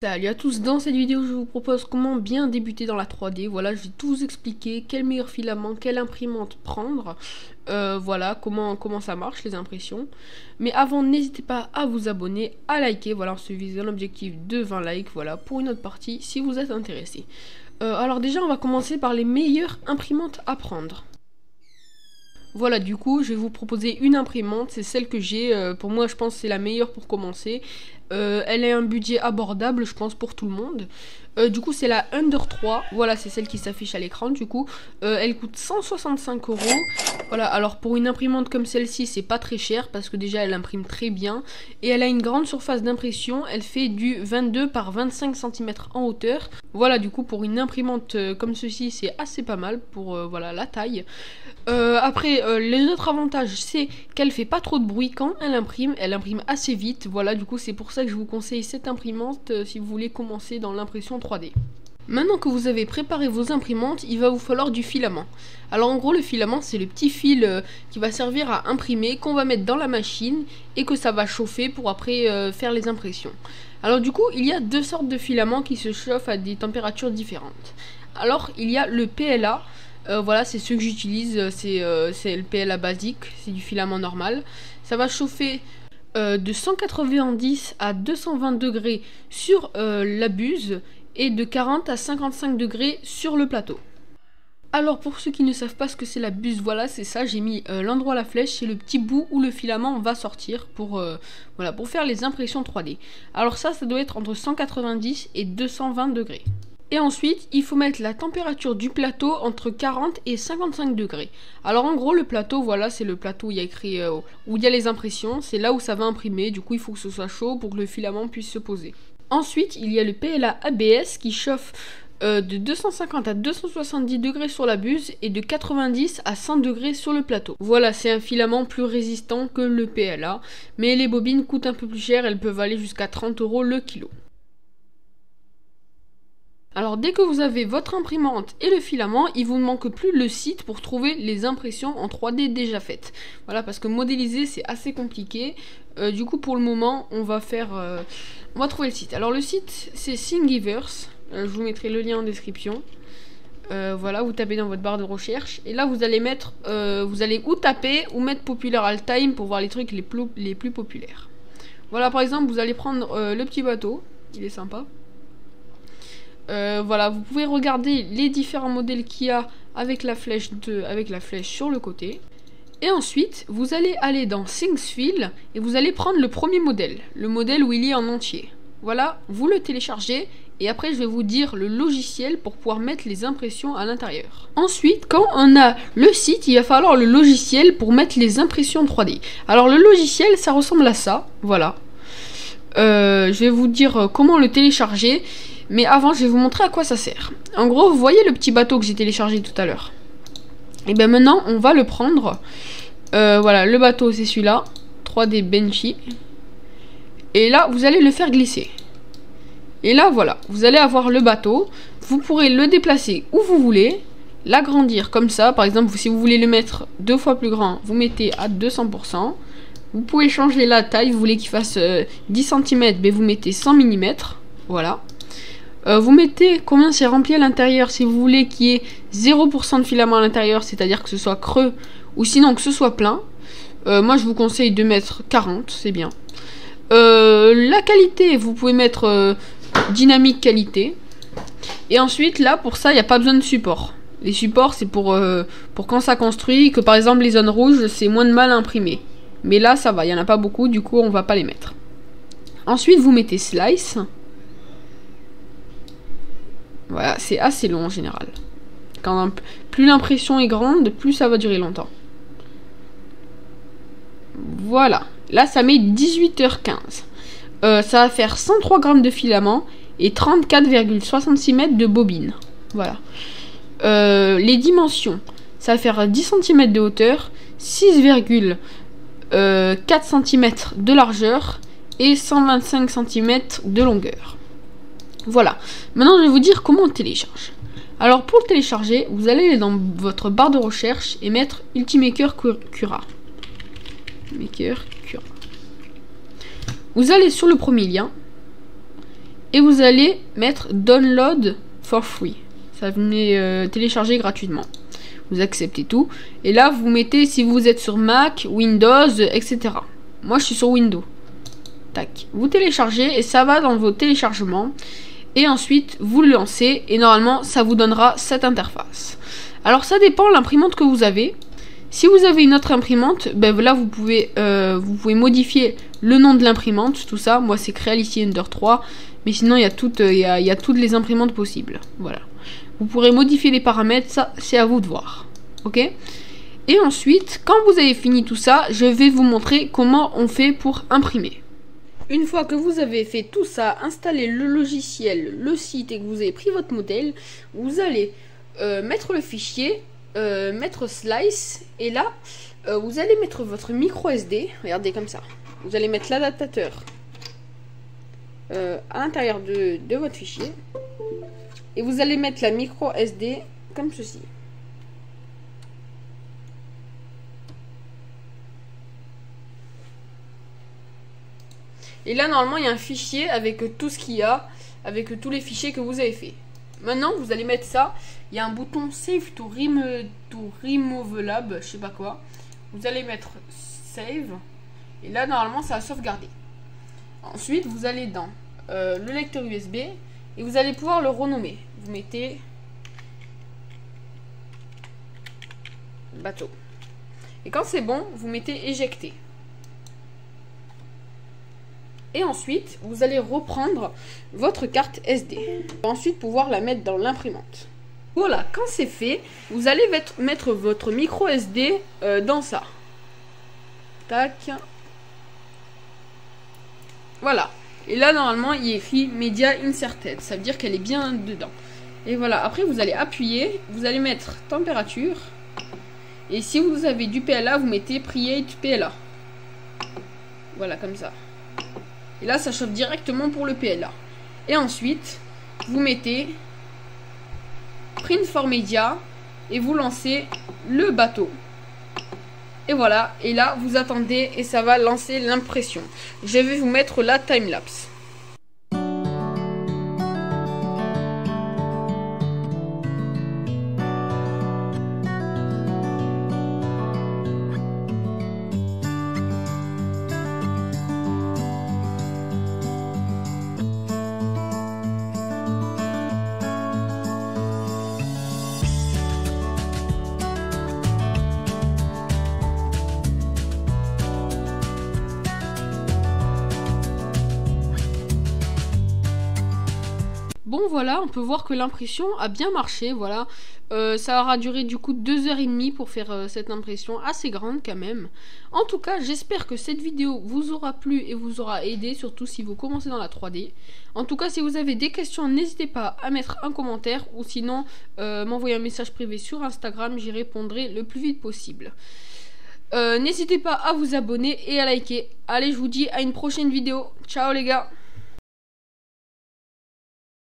Salut à tous, dans cette vidéo je vous propose comment bien débuter dans la 3D. Voilà, je vais tout vous expliquer, quel meilleur filament, quelle imprimante prendre, voilà, comment ça marche les impressions. Mais avant, n'hésitez pas à vous abonner, à liker, voilà, on se vise un objectif de 20 likes, voilà, pour une autre partie si vous êtes intéressé. Alors déjà, on va commencer par les meilleures imprimantes à prendre. Voilà, du coup, je vais vous proposer une imprimante, c'est celle que j'ai, pour moi je pense que c'est la meilleure pour commencer. Elle a un budget abordable, je pense, pour tout le monde. Du coup, c'est la Under 3, voilà, c'est celle qui s'affiche à l'écran, du coup. Elle coûte 165 €. Voilà, alors pour une imprimante comme celle-ci, c'est pas très cher, parce que déjà, elle imprime très bien. Et elle a une grande surface d'impression, elle fait du 22 par 25 cm en hauteur. Voilà, du coup, pour une imprimante comme ceci, c'est assez pas mal pour voilà, la taille. Après, les autres avantages, c'est qu'elle fait pas trop de bruit quand elle imprime assez vite. Voilà, du coup, c'est pour ça que je vous conseille cette imprimante si vous voulez commencer dans l'impression 3D. Maintenant que vous avez préparé vos imprimantes, il va vous falloir du filament. Alors en gros, le filament, c'est le petit fil qui va servir à imprimer, qu'on va mettre dans la machine et que ça va chauffer pour après faire les impressions. Alors du coup, il y a deux sortes de filaments qui se chauffent à des températures différentes. Alors, il y a le PLA. Voilà, c'est ceux que j'utilise, c'est le PLA basique, c'est du filament normal. Ça va chauffer de 190 à 220 degrés sur la buse et de 40 à 55 degrés sur le plateau. Alors pour ceux qui ne savent pas ce que c'est la buse, voilà, c'est ça, j'ai mis l'endroit à la flèche, c'est le petit bout où le filament va sortir pour, voilà, pour faire les impressions 3D. Alors ça doit être entre 190 et 220 degrés. Et ensuite, il faut mettre la température du plateau entre 40 et 55 degrés. Alors en gros, le plateau, voilà, c'est le plateau où il y a écrit, où il y a les impressions. C'est là où ça va imprimer, du coup il faut que ce soit chaud pour que le filament puisse se poser. Ensuite, il y a le PLA ABS qui chauffe de 250 à 270 degrés sur la buse et de 90 à 100 degrés sur le plateau. Voilà, c'est un filament plus résistant que le PLA, mais les bobines coûtent un peu plus cher, elles peuvent aller jusqu'à 30 € le kilo. Alors dès que vous avez votre imprimante et le filament, il vous ne manque plus le site pour trouver les impressions en 3D déjà faites. Voilà, parce que modéliser c'est assez compliqué. Du coup pour le moment on va trouver le site. Alors le site c'est Thingiverse, je vous mettrai le lien en description. Voilà, vous tapez dans votre barre de recherche et là vous allez mettre, vous allez ou taper ou mettre Popular All Time pour voir les trucs les plus populaires. Voilà, par exemple vous allez prendre le petit bateau, il est sympa. Voilà, vous pouvez regarder les différents modèles qu'il y a avec la flèche sur le côté. Et ensuite, vous allez aller dans ThingsFill et vous allez prendre le premier modèle, le modèle où il est en entier. Voilà, vous le téléchargez et après je vais vous dire le logiciel pour pouvoir mettre les impressions à l'intérieur. Ensuite, quand on a le site, il va falloir le logiciel pour mettre les impressions 3D. Alors le logiciel, ça ressemble à ça, voilà. Je vais vous dire comment le télécharger. Mais avant, je vais vous montrer à quoi ça sert. En gros, vous voyez le petit bateau que j'ai téléchargé tout à l'heure. Et bien maintenant, on va le prendre. Voilà, le bateau, c'est celui-là. 3D Benchy. Et là, vous allez le faire glisser. Et là, voilà, vous allez avoir le bateau. Vous pourrez le déplacer où vous voulez. L'agrandir comme ça. Par exemple, si vous voulez le mettre 2 fois plus grand, vous mettez à 200%. Vous pouvez changer la taille. Vous voulez qu'il fasse 10 cm, mais vous mettez 100 mm. Voilà. Vous mettez combien c'est rempli à l'intérieur. Si vous voulez qu'il y ait 0% de filament à l'intérieur, c'est-à-dire que ce soit creux, ou sinon que ce soit plein. Moi je vous conseille de mettre 40, c'est bien. La qualité, vous pouvez mettre dynamique qualité. Et ensuite là, pour ça, il n'y a pas besoin de support. Les supports, c'est pour quand ça construit, que par exemple les zones rouges, c'est moins de mal à imprimer. Mais là, ça va, il n'y en a pas beaucoup, du coup on va pas les mettre. Ensuite, vous mettez Slice. Voilà, c'est assez long en général. Plus l'impression est grande, plus ça va durer longtemps. Voilà. Là, ça met 18h15. Ça va faire 103 grammes de filament et 34,66 mètres de bobine. Voilà. Les dimensions. Ça va faire 10 cm de hauteur, 6,4 cm de largeur et 125 cm de longueur. Voilà, maintenant je vais vous dire comment on télécharge. Alors pour le télécharger, vous allez aller dans votre barre de recherche et mettre Ultimaker Cura. Maker Cura. Vous allez sur le premier lien et vous allez mettre Download for free. Ça venait télécharger gratuitement. Vous acceptez tout. Et là, vous mettez si vous êtes sur Mac, Windows, etc. Moi, je suis sur Windows. Tac. Vous téléchargez et ça va dans vos téléchargements. Et ensuite, vous le lancez et normalement, ça vous donnera cette interface. Alors, ça dépend de l'imprimante que vous avez. Si vous avez une autre imprimante, ben là, vous pouvez modifier le nom de l'imprimante, tout ça. Moi, c'est Creality Ender 3. Mais sinon, il y a toutes les imprimantes possibles. Voilà. Vous pourrez modifier les paramètres, ça c'est à vous de voir. Ok? Et ensuite, quand vous avez fini tout ça, je vais vous montrer comment on fait pour imprimer. Une fois que vous avez fait tout ça, installé le logiciel, le site et que vous avez pris votre modèle, vous allez mettre le fichier, mettre Slice et là, vous allez mettre votre micro SD. Regardez comme ça. Vous allez mettre l'adaptateur à l'intérieur de votre fichier. Et vous allez mettre la micro SD comme ceci. Et là, normalement, il y a un fichier avec tout ce qu'il y a, avec tous les fichiers que vous avez fait. Maintenant, vous allez mettre ça. Il y a un bouton Save to Removalable, je sais pas quoi. Vous allez mettre Save. Et là, normalement, ça va sauvegarder. Ensuite, vous allez dans le lecteur USB. Et vous allez pouvoir le renommer. Vous mettez bateau. Et quand c'est bon, vous mettez éjecter. Et ensuite, vous allez reprendre votre carte SD. Ensuite, pouvoir la mettre dans l'imprimante. Voilà, quand c'est fait, vous allez mettre votre micro SD dans ça. Tac. Voilà. Et là, normalement, il est écrit Media Inserted. Ça veut dire qu'elle est bien dedans. Et voilà. Après, vous allez appuyer. Vous allez mettre température. Et si vous avez du PLA, vous mettez Create PLA. Voilà, comme ça. Et là, ça chauffe directement pour le PLA. Et ensuite, vous mettez Print for Media. Et vous lancez le bateau. Et voilà, et là vous attendez et ça va lancer l'impression. Je vais vous mettre la timelapse. Bon voilà, on peut voir que l'impression a bien marché, voilà. Ça aura duré du coup 2h30 pour faire cette impression assez grande quand même. En tout cas, j'espère que cette vidéo vous aura plu et vous aura aidé, surtout si vous commencez dans la 3D. En tout cas, si vous avez des questions, n'hésitez pas à mettre un commentaire ou sinon m'envoyer un message privé sur Instagram, j'y répondrai le plus vite possible. N'hésitez pas à vous abonner et à liker. Allez, je vous dis à une prochaine vidéo. Ciao les gars!